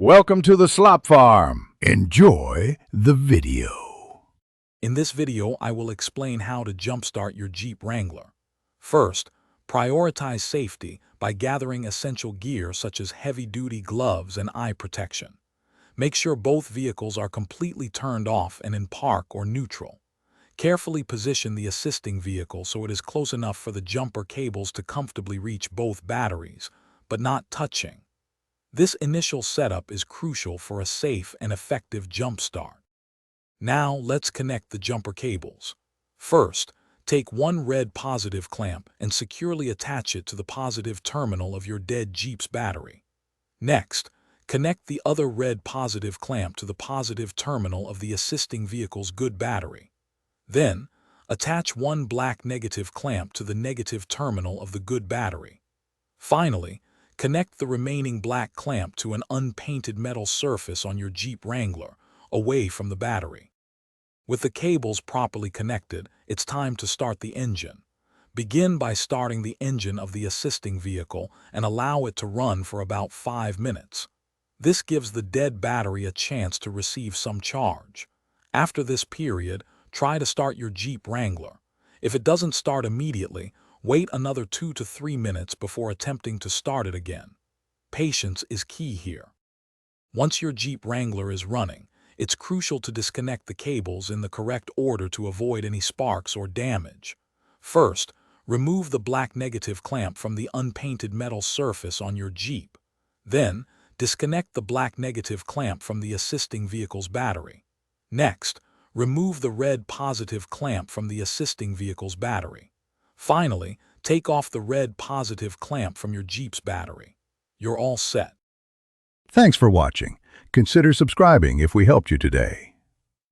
Welcome to the Slop Farm. Enjoy the video. In this video, I will explain how to jumpstart your Jeep Wrangler. First, prioritize safety by gathering essential gear such as heavy-duty gloves and eye protection. Make sure both vehicles are completely turned off and in park or neutral. Carefully position the assisting vehicle so it is close enough for the jumper cables to comfortably reach both batteries, but not touching. This initial setup is crucial for a safe and effective jump start. Now let's connect the jumper cables. First, take one red positive clamp and securely attach it to the positive terminal of your dead Jeep's battery. Next, connect the other red positive clamp to the positive terminal of the assisting vehicle's good battery. Then, attach one black negative clamp to the negative terminal of the good battery. Finally, connect the remaining black clamp to an unpainted metal surface on your Jeep Wrangler, away from the battery. With the cables properly connected, it's time to start the engine. Begin by starting the engine of the assisting vehicle and allow it to run for about 5 minutes. This gives the dead battery a chance to receive some charge. After this period, try to start your Jeep Wrangler. If it doesn't start immediately, wait another 2 to 3 minutes before attempting to start it again. Patience is key here. Once your Jeep Wrangler is running, it's crucial to disconnect the cables in the correct order to avoid any sparks or damage. First, remove the black negative clamp from the unpainted metal surface on your Jeep. Then, disconnect the black negative clamp from the assisting vehicle's battery. Next, remove the red positive clamp from the assisting vehicle's battery. Finally, take off the red positive clamp from your Jeep's battery. You're all set. Thanks for watching. Consider subscribing if we helped you today.